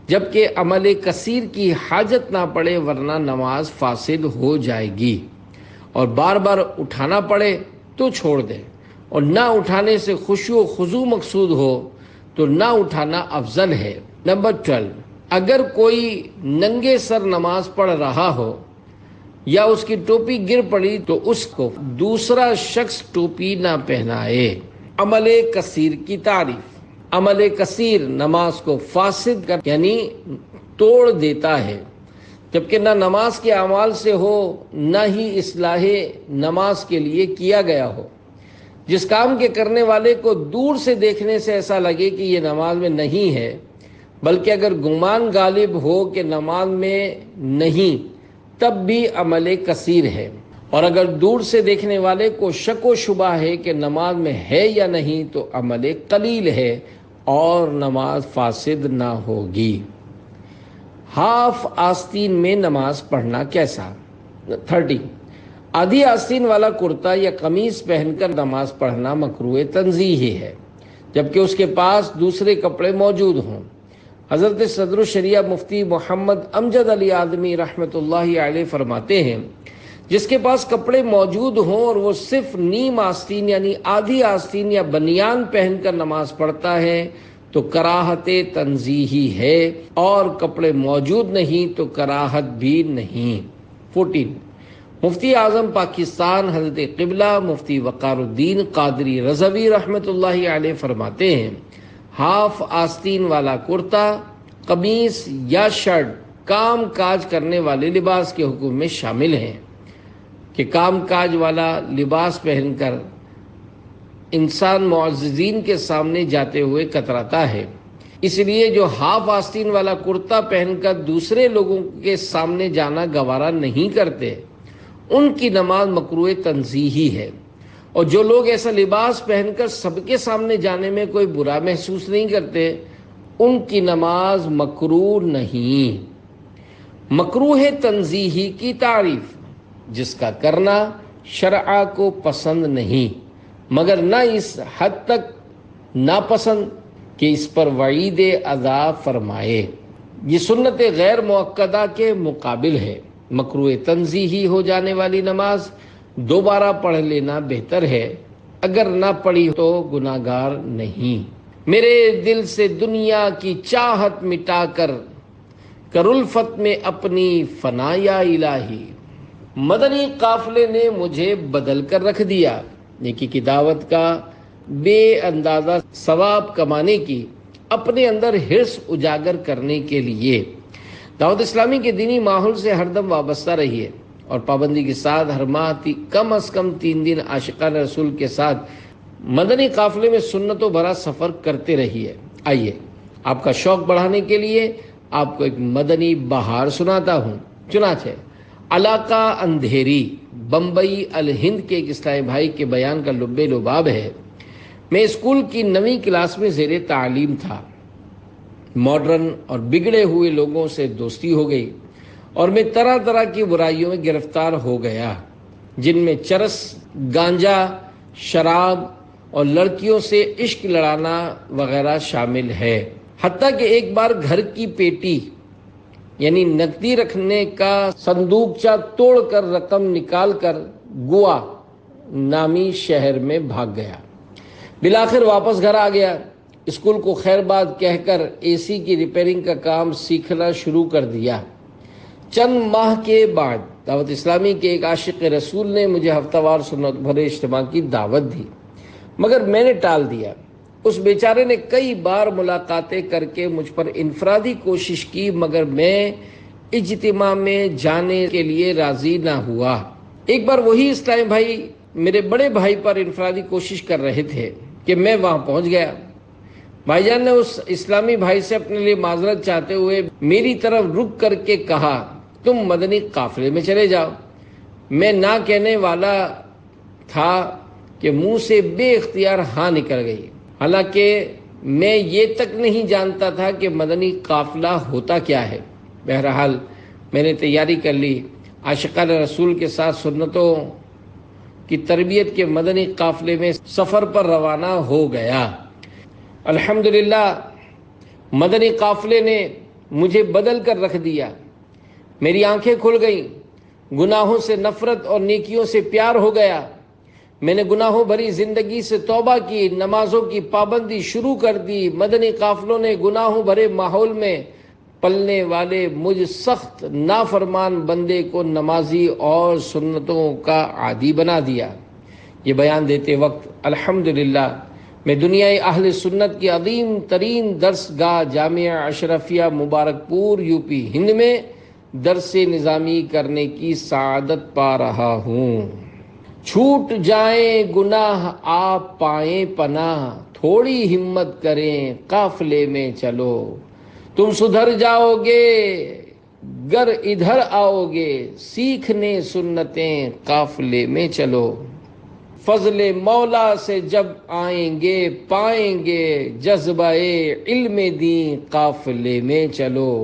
[SPEAKER 1] جبکہ عمل کثیر کی حاجت نہ پڑے ورنہ نماز فاسد ہو جائے گی، اور بار بار اٹھانا پڑے تو چھوڑ دے، اور نہ اٹھانے سے خشوع و خضوع مقصود ہو تو نہ اٹھانا افضل ہے۔ نمبر 12، اگر کوئی ننگے سر نماز پڑھ رہا ہو یا اس کی ٹوپی گر پڑی تو اس کو دوسرا شخص ٹوپی نہ پہنائے۔ عمل کثیر کی تعریف، عمل کثیر نماز کو فاسد کر یعنی توڑ دیتا ہے، جبکہ نہ نماز کے اعمال سے ہو نہ ہی اصلاح نماز کے لیے کیا گیا ہو۔ جس کام کے کرنے والے کو دور سے دیکھنے سے ایسا لگے کہ یہ نماز میں نہیں ہے، بلکہ اگر گمان غالب ہو کہ نماز میں نہیں تب بھی عمل کثیر ہے، اور اگر دور سے دیکھنے والے کو شک و شبہ ہے کہ نماز میں ہے یا نہیں تو عمل قلیل ہے اور نماز فاسد نہ ہوگی۔ ہاف آستین میں نماز پڑھنا کیسا؟ 13، آدھی آستین والا کرتا یا قمیص پہن کر نماز پڑھنا مکروہ تنزیہی ہے، جبکہ اس کے پاس دوسرے کپڑے موجود ہوں۔ حضرت صدر الشریعہ مفتی محمد امجد علی آدمی رحمۃ اللہ علیہ فرماتے ہیں، جس کے پاس کپڑے موجود ہوں اور وہ صرف نیم آستین یعنی آدھی آستین یا بنیان پہن کر نماز پڑھتا ہے تو کراہت تنزیہی ہے، اور کپڑے موجود نہیں تو کراہت بھی نہیں۔ 14، مفتی اعظم پاکستان حضرت قبلہ مفتی وقار الدین قادری رضوی رحمۃ اللہ علیہ فرماتے ہیں، ہاف آستین والا کرتا، قمیص یا شرٹ کام کاج کرنے والے لباس کے حکم میں شامل ہیں کہ کام کاج والا لباس پہن کر انسان معززین کے سامنے جاتے ہوئے کتراتا ہے، اس لیے جو ہاف آستین والا کرتا پہن کر دوسرے لوگوں کے سامنے جانا گوارا نہیں کرتے، ان کی نماز مکروہ تنزیہی ہے، اور جو لوگ ایسا لباس پہن کر سب کے سامنے جانے میں کوئی برا محسوس نہیں کرتے، ان کی نماز مکروہ نہیں۔ مکروہ تنزیہی کی تعریف: جس کا کرنا شرع کو پسند نہیں، مگر نہ اس حد تک ناپسند کہ اس پر وعید عذاب فرمائے۔ یہ سنت غیر مؤکدہ کے مقابل ہے۔ مکروہ تنزیہی ہو جانے والی نماز دوبارہ پڑھ لینا بہتر ہے، اگر نہ پڑھی تو گناہگار نہیں۔ میرے دل سے دنیا کی چاہت مٹا کر الفت میں اپنی فنا یا الہی۔ مدنی قافلے نے مجھے بدل کر رکھ دیا۔ نیکی کی دعوت کا بے اندازہ ثواب کمانے کی اپنے اندر حرص اجاگر کرنے کے لیے دعوت اسلامی کے دینی ماحول سے ہر دم وابستہ رہیے، اور پابندی کے ساتھ ہر ماہ کم از کم 3 دن عاشقان رسول کے ساتھ مدنی قافلے میں سنتوں بھرا سفر کرتے رہیے۔ آئیے آپ کا شوق بڑھانے کے لیے آپ کو ایک مدنی بہار سناتا ہوں۔ چنانچہ علاقہ اندھیری بمبئی الہند کے ایک اسلامی بھائی کے بیان کا لب لباب ہے۔ میں اسکول کی 9ویں کلاس میں زیر تعلیم تھا۔ ماڈرن اور بگڑے ہوئے لوگوں سے دوستی ہو گئی، اور میں طرح طرح کی برائیوں میں گرفتار ہو گیا، جن میں چرس، گانجا، شراب اور لڑکیوں سے عشق لڑانا وغیرہ شامل ہے۔ حتیٰ کہ ایک بار گھر کی پیٹی یعنی نقدی رکھنے کا صندوقچہ توڑ کر رقم نکال کر گوا نامی شہر میں بھاگ گیا۔ بالآخر واپس گھر آ گیا۔ اسکول کو خیر بات کہہ کر اے سی کی ریپیرنگ کا کام سیکھنا شروع کر دیا۔ چند ماہ کے بعد دعوت اسلامی کے ایک عاشق رسول نے مجھے ہفتہ وار سنت بھرے اجتماع کی دعوت دی، مگر میں نے ٹال دیا۔ اس بیچارے نے کئی بار ملاقاتیں کر کے مجھ پر انفرادی کوشش کی، مگر میں اجتماع میں جانے کے لیے راضی نہ ہوا۔ ایک بار وہی اسلامی بھائی میرے بڑے بھائی پر انفرادی کوشش کر رہے تھے کہ میں وہاں پہنچ گیا۔ بھائی جان نے اس اسلامی بھائی سے اپنے لیے معذرت چاہتے ہوئے میری طرف رک کر کے کہا، تم مدنی قافلے میں چلے جاؤ۔ میں نہ کہنے والا تھا کہ منہ سے بے اختیار ہاں نکل گئی، حالانکہ میں یہ تک نہیں جانتا تھا کہ مدنی قافلہ ہوتا کیا ہے۔ بہرحال میں نے تیاری کر لی، عاشقان رسول کے ساتھ سنتوں کی تربیت کے مدنی قافلے میں سفر پر روانہ ہو گیا۔ الحمدللہ مدنی قافلے نے مجھے بدل کر رکھ دیا۔ میری آنکھیں کھل گئیں، گناہوں سے نفرت اور نیکیوں سے پیار ہو گیا۔ میں نے گناہوں بھری زندگی سے توبہ کی، نمازوں کی پابندی شروع کر دی۔ مدنی قافلوں نے گناہوں بھرے ماحول میں پلنے والے مجھ سخت نافرمان بندے کو نمازی اور سنتوں کا عادی بنا دیا۔ یہ بیان دیتے وقت الحمدللہ میں دنیای اہل سنت کی عظیم ترین درس گاہ جامعہ اشرفیہ مبارک پور یوپی ہند میں درس نظامی کرنے کی سعادت پا رہا ہوں۔ چھوٹ جائیں گناہ آپ پائیں پناہ، تھوڑی ہمت کریں قافلے میں چلو، تم سدھر جاؤ گے گر ادھر آؤ گے، سیکھنے سنتیں قافلے میں چلو، فضل مولا سے جب آئیں گے پائیں گے جذبہ علم دین قافلے میں چلو۔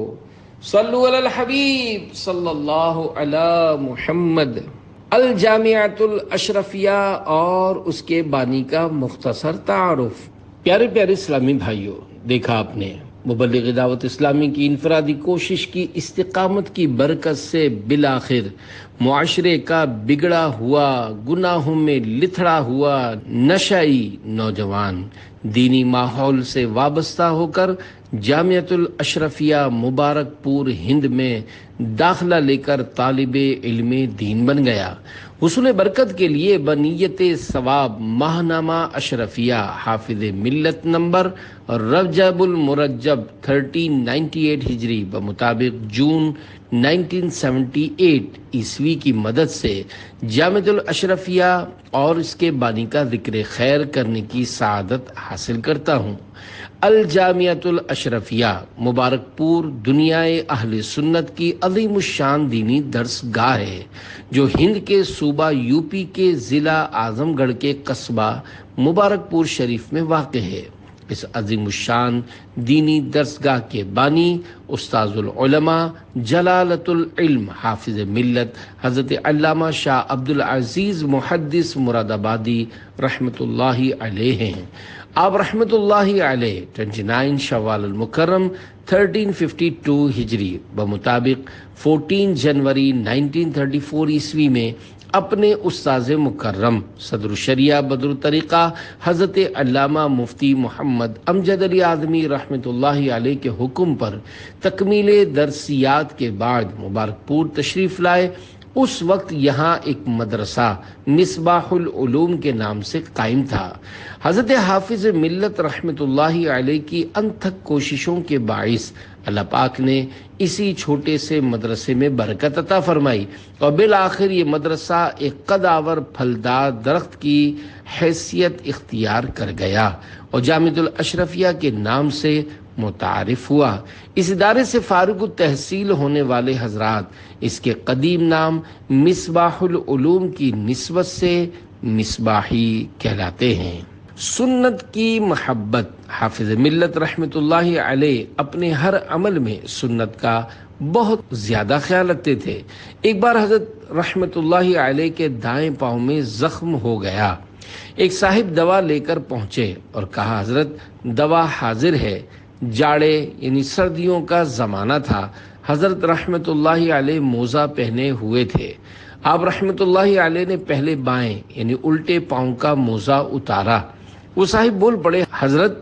[SPEAKER 1] صلو علی الحبیب صلی اللہ علی محمد۔ الجامعۃ الاشرفیہ اور اس کے بانی کا مختصر تعارف۔ پیارے پیارے اسلامی بھائیوں، دیکھا آپ نے مبلغ دعوت اسلامی کی انفرادی کوشش کی استقامت کی برکت سے بالآخر معاشرے کا بگڑا ہوا، گناہوں میں لتھڑا ہوا نشئی نوجوان دینی ماحول سے وابستہ ہو کر جامعۃ الاشرفیہ مبارک پور ہند میں داخلہ لے کر طالب علم دین بن گیا۔ حصول برکت کے لیے بنیت ثواب ماہنامہ اشرفیہ حافظ ملت نمبر رجب المرجب 1398 ہجری بمطابق جون 1978 عیسوی کی مدد سے جامعۃ الاشرفیہ اور اس کے بانی کا ذکر خیر کرنے کی سعادت حاصل کرتا ہوں۔ الجامعۃ الاشرفیہ مبارک پور دنیائے اہل سنت کی عظیم الشان دینی درس گاہ ہے جو ہند کے صوبہ یو پی کے ضلع اعظم گڑھ کے قصبہ مبارک پور شریف میں واقع ہے۔ اس عظیم الشان دینی درسگاہ کے بانی استاذ العلماء جلالت العلم حافظ ملت حضرت علامہ شاہ عبد العزیز محدث مراد آبادی رحمۃ اللہ علیہ ہیں۔ آپ رحمۃ اللہ علیہ 29 شوال المکرم 1352 ہجری بمطابق 14 جنوری 1934 عیسوی میں اپنے استاذ مکرم صدر الشریعہ بدر الطریقہ حضرت علامہ مفتی محمد امجد علی اعظمی رحمۃ اللہ علیہ کے حکم پر تکمیل درسیات کے بعد مبارک پور تشریف لائے۔ اس وقت یہاں ایک مدرسہ مصباح العلوم کے نام سے قائم تھا۔ حضرت حافظ ملت رحمۃ اللہ علیہ کی انتھک کوششوں کے باعث اللہ پاک نے اسی چھوٹے سے مدرسے میں برکت عطا فرمائی اور بالآخر یہ مدرسہ ایک قدآور پھلدار درخت کی حیثیت اختیار کر گیا اور جامعۃ الاشرفیہ کے نام سے متعارف ہوا۔ اس ادارے سے فارغ التحصیل ہونے والے حضرات اس کے قدیم نام مصباح العلوم کی نسبت سے مصباحی کہلاتے ہیں۔ سنت کی محبت حافظ ملت رحمۃ اللہ علیہ اپنے ہر عمل میں سنت کا بہت زیادہ خیال رکھتے تھے۔ ایک بار حضرت رحمۃ اللہ علیہ کے دائیں پاؤں میں زخم ہو گیا۔ ایک صاحب دوا لے کر پہنچے اور کہا حضرت دوا حاضر ہے۔ جاڑے یعنی سردیوں کا زمانہ تھا۔ حضرت رحمۃ اللہ علیہ موزہ پہنے ہوئے تھے۔ آپ رحمۃ اللہ علیہ نے پہلے بائیں یعنی الٹے پاؤں کا موزہ اتارا۔ وہ صاحب بول پڑے حضرت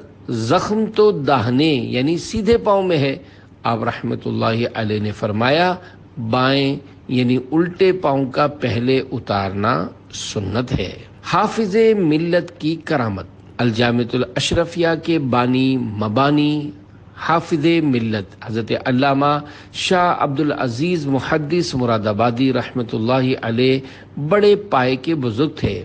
[SPEAKER 1] زخم تو داہنے یعنی سیدھے پاؤں میں ہے۔ آپ رحمۃ اللہ علیہ نے فرمایا بائیں یعنی الٹے پاؤں کا پہلے اتارنا سنت ہے۔ حافظ ملت کی کرامت الجامعۃ الاشرفیہ کے بانی مبانی حافظ ملت حضرت علامہ شاہ عبد العزیز محدث مراد آبادی رحمۃ اللہ علیہ بڑے پائے کے بزرگ تھے۔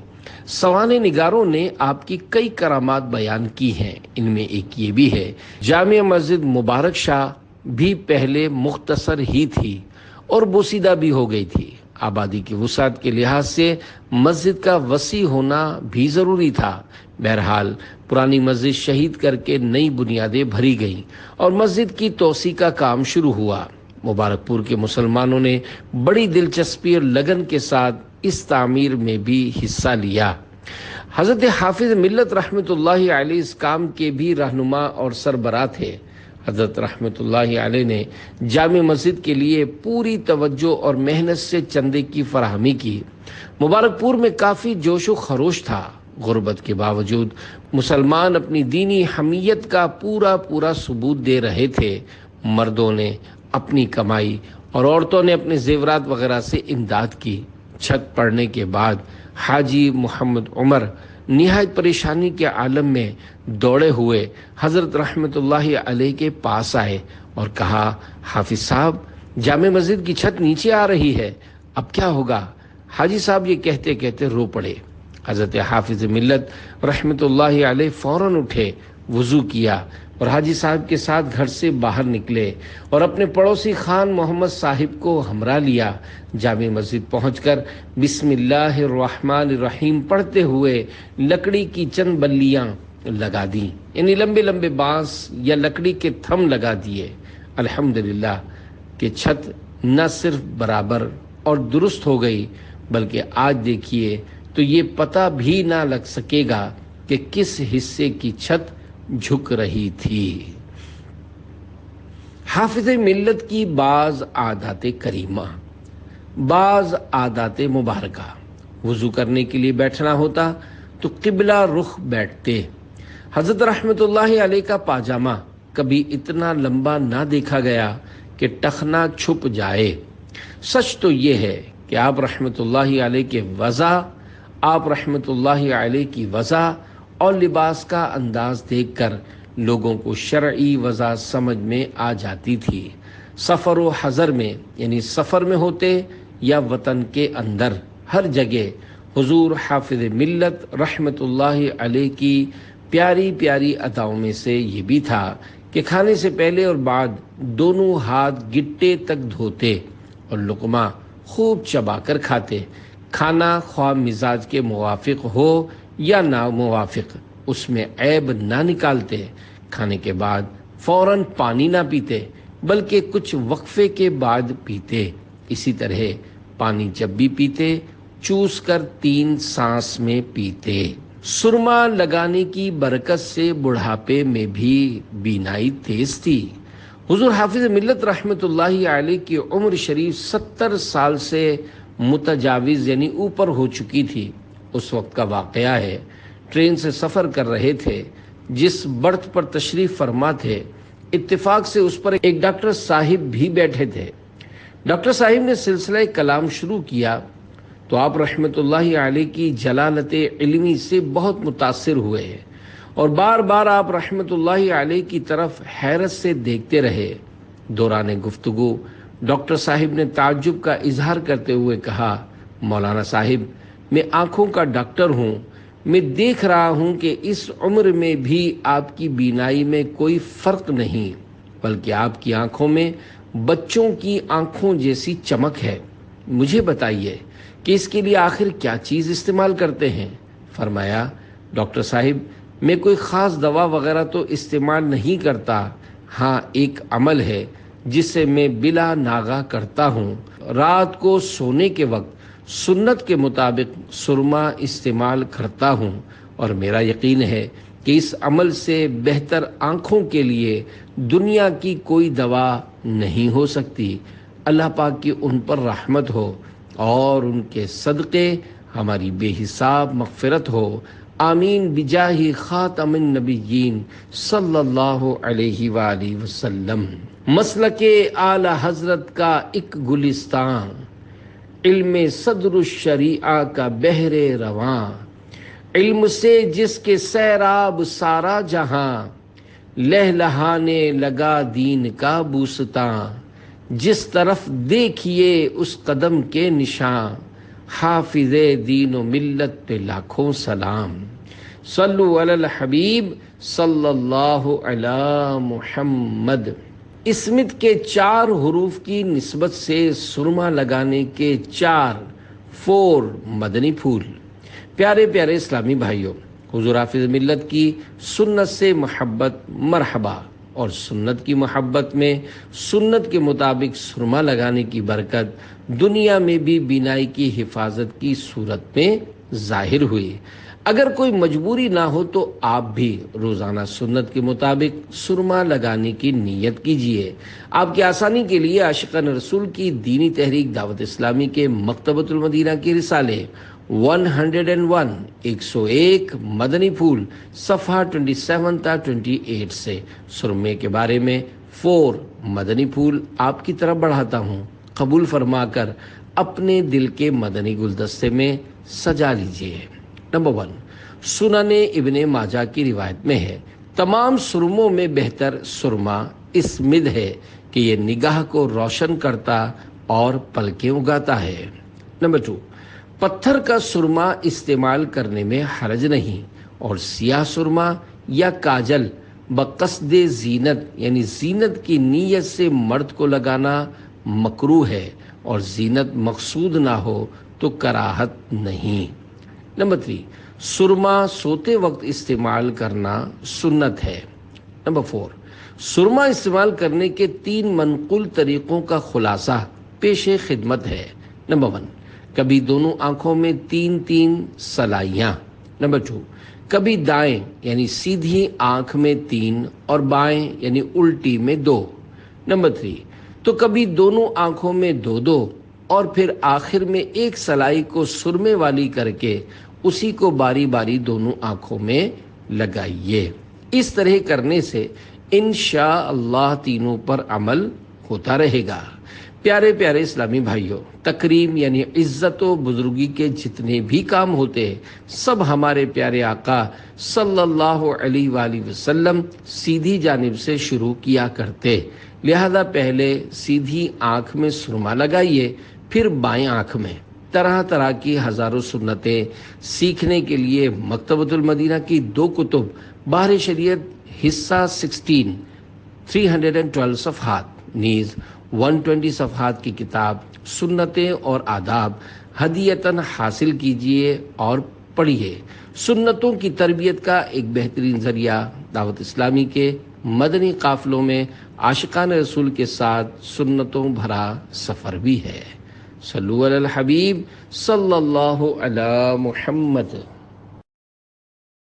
[SPEAKER 1] سوانح نگاروں نے آپ کی کئی کرامات بیان کی ہیں۔ ان میں ایک یہ بھی ہے جامع مسجد مبارک شاہ بھی پہلے مختصر ہی تھی اور بوسیدہ بھی ہو گئی تھی۔ آبادی کی وسعت کے لحاظ سے مسجد کا وسیع ہونا بھی ضروری تھا۔ بہرحال پرانی مسجد شہید کر کے نئی بنیادیں بھری گئیں اور مسجد کی توسیع کا کام شروع ہوا۔ مبارک پور کے مسلمانوں نے بڑی دلچسپی اور لگن کے ساتھ اس تعمیر میں بھی حصہ لیا۔ حضرت حافظ ملت رحمۃ اللہ علیہ اس کام کے بھی رہنما اور سربراہ تھے۔ حضرت رحمۃ اللہ علیہ نے جامع مسجد کے لیے پوری توجہ اور محنت سے چندے کی فراہمی کی۔ مبارک پور میں کافی جوش و خروش تھا۔ غربت کے باوجود مسلمان اپنی دینی حمیت کا پورا ثبوت دے رہے تھے۔ مردوں نے اپنی کمائی اور عورتوں نے اپنے زیورات وغیرہ سے امداد کی۔ چھت پڑنے کے بعد حاجی محمد عمر نہایت پریشانی کے عالم میں دوڑے ہوئے حضرت رحمۃ اللہ علیہ کے پاس آئے اور کہا حافظ صاحب جامع مسجد کی چھت نیچے آ رہی ہے، اب کیا ہوگا؟ حاجی صاحب یہ کہتے کہتے رو پڑے۔ حضرت حافظ ملت رحمۃ اللہ علیہ فوراً اٹھے، وضو کیا اور حاجی صاحب کے ساتھ گھر سے باہر نکلے اور اپنے پڑوسی خان محمد صاحب کو ہمراہ لیا۔ جامع مسجد پہنچ کر بسم اللہ الرحمن الرحیم پڑھتے ہوئے لکڑی کی چند بلیاں لگا دیں، یعنی لمبے لمبے بانس یا لکڑی کے تھم لگا دیے۔ الحمدللہ کہ چھت نہ صرف برابر اور درست ہو گئی بلکہ آج دیکھیے تو یہ پتہ بھی نہ لگ سکے گا کہ کس حصے کی چھت جھک رہی تھی۔ حافظ ملت کی بعض عادات کریمہ، بعض عادات مبارکہ۔ وضو کرنے کے لیے بیٹھنا ہوتا تو قبلہ رخ بیٹھتے۔ حضرت رحمۃ اللہ علیہ کا پاجامہ کبھی اتنا لمبا نہ دیکھا گیا کہ ٹخنا چھپ جائے۔ سچ تو یہ ہے کہ آپ رحمۃ اللہ علیہ کے وضع، آپ رحمۃ اللہ علیہ کی وضع اور لباس کا انداز دیکھ کر لوگوں کو شرعی وضع سمجھ میں آ جاتی تھی۔ سفر و حضر میں یعنی سفر میں ہوتے یا وطن کے اندر، ہر جگہ حضور حافظ ملت رحمت اللہ علیہ کی پیاری پیاری اداؤں میں سے یہ بھی تھا کہ کھانے سے پہلے اور بعد دونوں ہاتھ گٹے تک دھوتے اور لقمہ خوب چبا کر کھاتے۔ کھانا خواہ مزاج کے موافق ہو یا ناموافق، اس میں عیب نہ نکالتے۔ کھانے کے بعد فوراً پانی نہ پیتے بلکہ کچھ وقفے کے بعد پیتے۔ اسی طرح پانی جب بھی پیتے چوس کر 3 سانس میں پیتے۔ سرما لگانے کی برکت سے بڑھاپے میں بھی بینائی تیز تھی۔ حضور حافظ ملت رحمت اللہ علیہ کی عمر شریف 70 سال سے متجاوز یعنی اوپر ہو چکی تھی۔ اس وقت کا واقعہ ہے، ٹرین سے سفر کر رہے تھے، جس برتھ پر تشریف فرما تھے اتفاق سے اس پر ایک ڈاکٹر صاحب بھی بیٹھے تھے۔ ڈاکٹر صاحب نے سلسلہ کلام شروع کیا تو آپ رحمت اللہ علیہ کی جلالت علمی سے بہت متاثر ہوئے اور بار بار آپ رحمت اللہ علیہ کی طرف حیرت سے دیکھتے رہے۔ دوران گفتگو ڈاکٹر صاحب نے تعجب کا اظہار کرتے ہوئے کہا، مولانا صاحب، میں آنکھوں کا ڈاکٹر ہوں، میں دیکھ رہا ہوں کہ اس عمر میں بھی آپ کی بینائی میں کوئی فرق نہیں، بلکہ آپ کی آنکھوں میں بچوں کی آنکھوں جیسی چمک ہے۔ مجھے بتائیے کہ اس کے لیے آخر کیا چیز استعمال کرتے ہیں؟ فرمایا، ڈاکٹر صاحب، میں کوئی خاص دوا وغیرہ تو استعمال نہیں کرتا، ہاں ایک عمل ہے جسے میں بلا ناغہ کرتا ہوں۔ رات کو سونے کے وقت سنت کے مطابق سرما استعمال کرتا ہوں اور میرا یقین ہے کہ اس عمل سے بہتر آنکھوں کے لیے دنیا کی کوئی دوا نہیں ہو سکتی۔ اللہ پاک کی ان پر رحمت ہو اور ان کے صدقے ہماری بے حساب مغفرت ہو، آمین بجاہ خاتم النبیین صلی اللہ علیہ وآلہ وسلم۔ مسلک اعلی حضرت کا ایک گلستان، علم صدر الشریعہ کا بحر رواں، علم سے جس کے سیراب سارا جہاں، لہلہانے لگا دین کا بوستاں، جس طرف دیکھیے اس قدم کے نشاں، حافظ دین و ملت پہ لاکھوں سلام۔ صلو علی الحبیب صلی اللہ علی محمد۔ اسمت کے 4 حروف کی نسبت سے سرما لگانے کے 4 مدنی پھول۔ پیارے پیارے اسلامی بھائیوں، حضور حافظ ملت کی سنت سے محبت مرحبا، اور سنت کی محبت میں سنت کے مطابق سرما لگانے کی برکت دنیا میں بھی بینائی کی حفاظت کی صورت میں ظاہر ہوئی۔ اگر کوئی مجبوری نہ ہو تو آپ بھی روزانہ سنت کے مطابق سرما لگانے کی نیت کیجیے۔ آپ کی آسانی کے لیے عاشقان رسول کی دینی تحریک دعوت اسلامی کے مکتبۃ المدینہ کے رسالے 101 مدنی پھول صفحہ 27 تا 28 سے سرمے کے بارے میں 4 مدنی پھول آپ کی طرف بڑھاتا ہوں۔ قبول فرما کر اپنے دل کے مدنی گلدستے میں سجا لیجیے۔ نمبر 1، سنن ابن ماجہ کی روایت میں ہے، تمام سرموں میں بہتر سرما اسمد ہے کہ یہ نگاہ کو روشن کرتا اور پلکیں اگاتا ہے۔ نمبر 2، پتھر کا سرما استعمال کرنے میں حرج نہیں، اور سیاہ سرما یا کاجل بقصد زینت یعنی زینت کی نیت سے مرد کو لگانا مکروہ ہے، اور زینت مقصود نہ ہو تو کراہت نہیں۔ نمبر 3، سرما سوتے وقت استعمال کرنا سنت ہے۔ نمبر 4، سرما استعمال کرنے کے 3 منقول طریقوں کا خلاصہ پیش خدمت ہے۔ نمبر 1، کبھی دونوں آنکھوں میں 3 سلائیاں۔ نمبر 2، کبھی دائیں یعنی سیدھی آنکھ میں 3 اور بائیں یعنی الٹی میں 2۔ نمبر 3، تو کبھی دونوں آنکھوں میں 2 اور پھر آخر میں 1 سلائی کو سرمے والی کر کے اسی کو باری باری دونوں آنکھوں میں لگائیے۔ اس طرح کرنے سے انشاءاللہ تینوں پر عمل ہوتا رہے گا۔ پیارے پیارے اسلامی بھائیوں، تکریم یعنی عزت و بزرگی کے جتنے بھی کام ہوتے سب ہمارے پیارے آقا صلی اللہ علیہ وآلہ وسلم سیدھی جانب سے شروع کیا کرتے، لہذا پہلے سیدھی آنکھ میں سرما لگائیے، پھر بائیں آنکھ میں۔ طرح طرح کی ہزاروں سنتیں سیکھنے کے لیے مکتبۃ المدینہ کی 2 کتب، بحر شریعت حصہ 16 312 صفحات، نیز 120 صفحات کی کتاب سنتیں اور آداب ہدیتاً حاصل کیجیے اور پڑھیے۔ سنتوں کی تربیت کا ایک بہترین ذریعہ دعوت اسلامی کے مدنی قافلوں میں عاشقان رسول کے ساتھ سنتوں بھرا سفر بھی ہے۔ صلو علی الحبیب صلی اللہ علی محمد۔